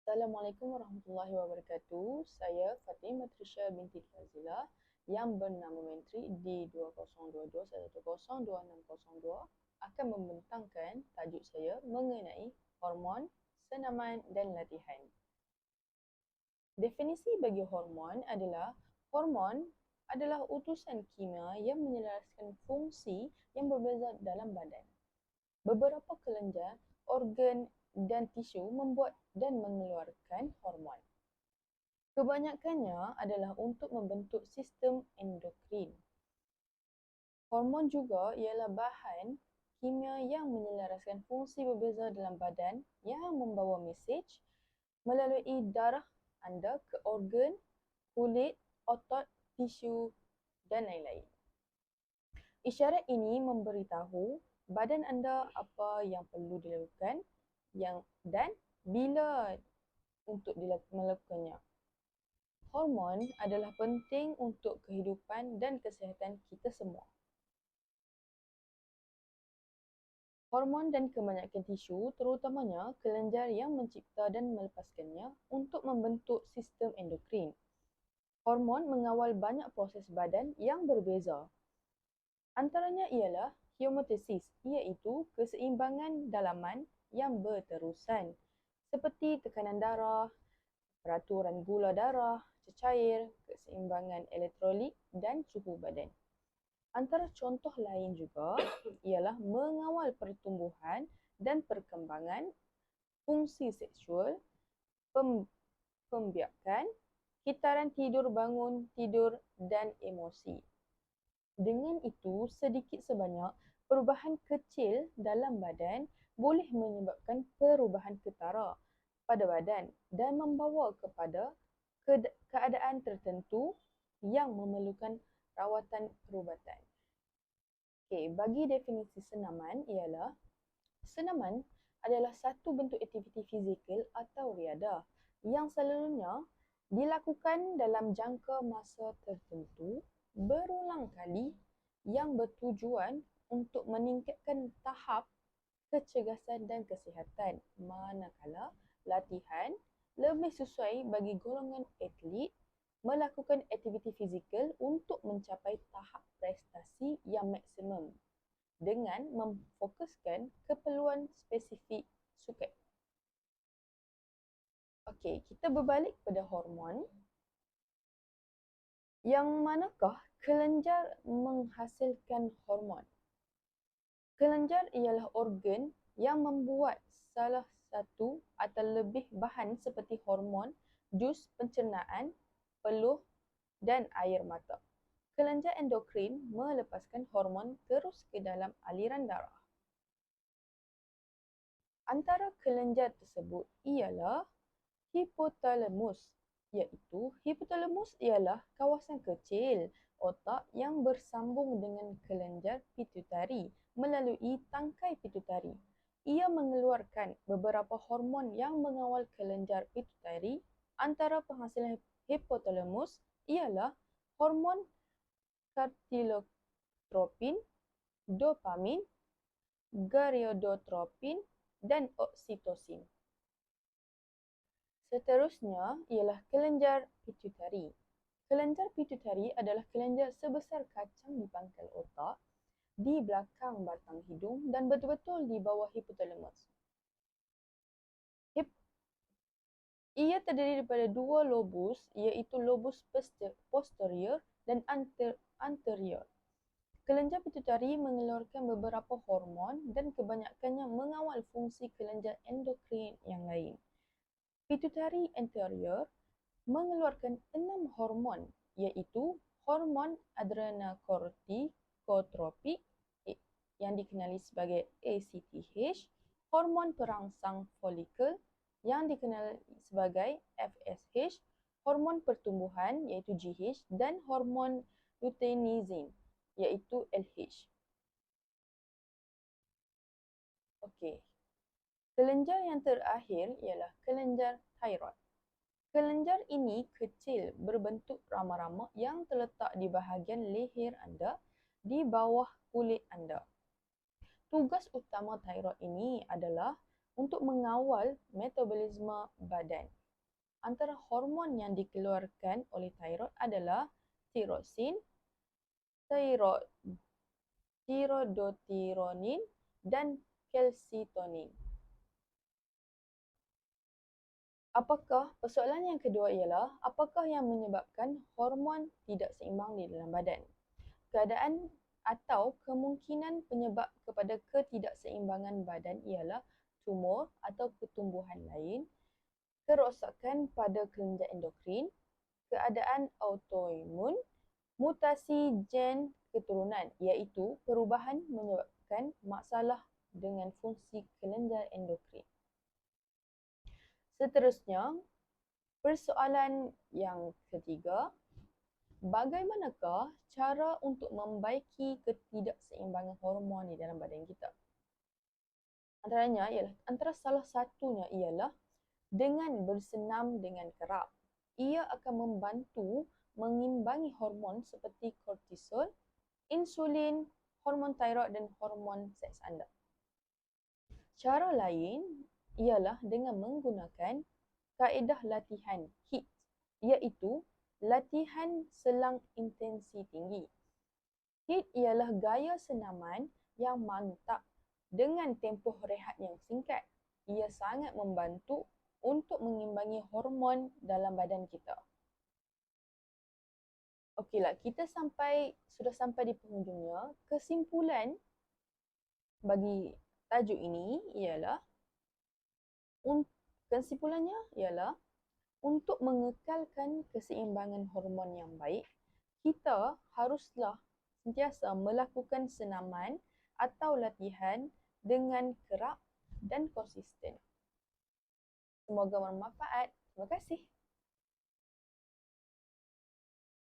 Assalamualaikum warahmatullahi wabarakatuh. Saya Fatimah Trisha binti Fazila yang bernama menteri di 2022-110-2602 akan membentangkan tajuk saya mengenai hormon, senaman dan latihan. Definisi bagi hormon adalah utusan kimia yang menyelaraskan fungsi yang berbeza dalam badan. Beberapa kelenjar, organ dan tisu membuat dan mengeluarkan hormon. Kebanyakannya adalah untuk membentuk sistem endokrin. Hormon juga ialah bahan kimia yang menyelaraskan fungsi berbeza dalam badan yang membawa mesej melalui darah anda ke organ, kulit, otot, tisu dan lain-lain. Isyarat ini memberitahu badan anda apa yang perlu dilakukan dan bila untuk melakukannya. Hormon adalah penting untuk kehidupan dan kesihatan kita semua. Hormon dan kebanyakan tisu, terutamanya kelenjar yang mencipta dan melepaskannya untuk membentuk sistem endokrin. Hormon mengawal banyak proses badan yang berbeza. Antaranya ialah homeostasis, iaitu keseimbangan dalaman yang berterusan, seperti tekanan darah, peraturan gula darah, cecair, keseimbangan elektrolit dan suhu badan. Antara contoh lain juga ialah mengawal pertumbuhan dan perkembangan, fungsi seksual, pembiakan, kitaran tidur bangun tidur dan emosi. Dengan itu, sedikit sebanyak perubahan kecil dalam badan boleh menyebabkan perubahan ketara pada badan dan membawa kepada keadaan tertentu yang memerlukan rawatan perubatan. Okey, bagi definisi senaman ialah senaman adalah satu bentuk aktiviti fizikal atau riadah yang selalunya dilakukan dalam jangka masa tertentu berulang kali yang bertujuan untuk meningkatkan tahap kecergasan dan kesihatan, manakala latihan lebih sesuai bagi golongan atlet melakukan aktiviti fizikal untuk mencapai tahap prestasi yang maksimum dengan memfokuskan keperluan spesifik sukan. Okey, kita berbalik pada hormon. Yang manakah kelenjar menghasilkan hormon? Kelenjar ialah organ yang membuat salah satu atau lebih bahan seperti hormon, jus pencernaan, peluh dan air mata. Kelenjar endokrin melepaskan hormon terus ke dalam aliran darah. Antara kelenjar tersebut ialah hipotalamus, iaitu hipotalamus ialah kawasan kecil otak yang bersambung dengan kelenjar pituitari melalui tangkai pituitari. Ia mengeluarkan beberapa hormon yang mengawal kelenjar pituitari. Antara penghasilan hipotalamus ialah hormon kartilotropin, dopamin, gonadotropin dan oksitosin. Seterusnya ialah kelenjar pituitari. Kelenjar pituitari adalah kelenjar sebesar kacang di pangkal otak, di belakang batang hidung dan betul-betul di bawah hipotalamus. Ia terdiri daripada dua lobus, iaitu lobus posterior dan anterior. Kelenjar pituitari mengeluarkan beberapa hormon dan kebanyakannya mengawal fungsi kelenjar endokrin yang lain. Pituitari anterior mengeluarkan 6 hormon, iaitu hormon adrenokortikotropik yang dikenali sebagai ACTH, hormon perangsang folikel yang dikenali sebagai FSH, hormon pertumbuhan iaitu GH dan hormon luteinizin iaitu LH. Okey. Kelenjar yang terakhir ialah kelenjar thyroid. Kelenjar ini kecil, berbentuk rama-rama yang terletak di bahagian leher anda di bawah kulit anda. Tugas utama thyroid ini adalah untuk mengawal metabolisme badan. Antara hormon yang dikeluarkan oleh thyroid adalah tirosin, tirodotironin dan kalsitonin. Persoalan yang kedua ialah apakah yang menyebabkan hormon tidak seimbang di dalam badan? Keadaan atau kemungkinan penyebab kepada ketidakseimbangan badan ialah tumor atau ketumbuhan lain, kerosakan pada kelenjar endokrin, keadaan autoimun, mutasi gen keturunan iaitu perubahan menyebabkan masalah dengan fungsi kelenjar endokrin. Seterusnya, persoalan yang ketiga, bagaimanakah cara untuk membaiki ketidakseimbangan hormon di dalam badan kita? Antara salah satunya ialah dengan bersenam dengan kerap. Ia akan membantu mengimbangi hormon seperti kortisol, insulin, hormon thyroid dan hormon seks anda. Cara lain ialah dengan menggunakan kaedah latihan HIIT, iaitu latihan selang intensi tinggi. HIIT ialah gaya senaman yang mantap dengan tempoh rehat yang singkat. Ia sangat membantu untuk mengimbangi hormon dalam badan kita. Okeylah, kita sudah sampai di penghujungnya. Kesimpulan bagi tajuk ini ialah kesimpulannya ialah untuk mengekalkan keseimbangan hormon yang baik, kita haruslah sentiasa melakukan senaman atau latihan dengan kerap dan konsisten. Semoga bermanfaat. Terima kasih.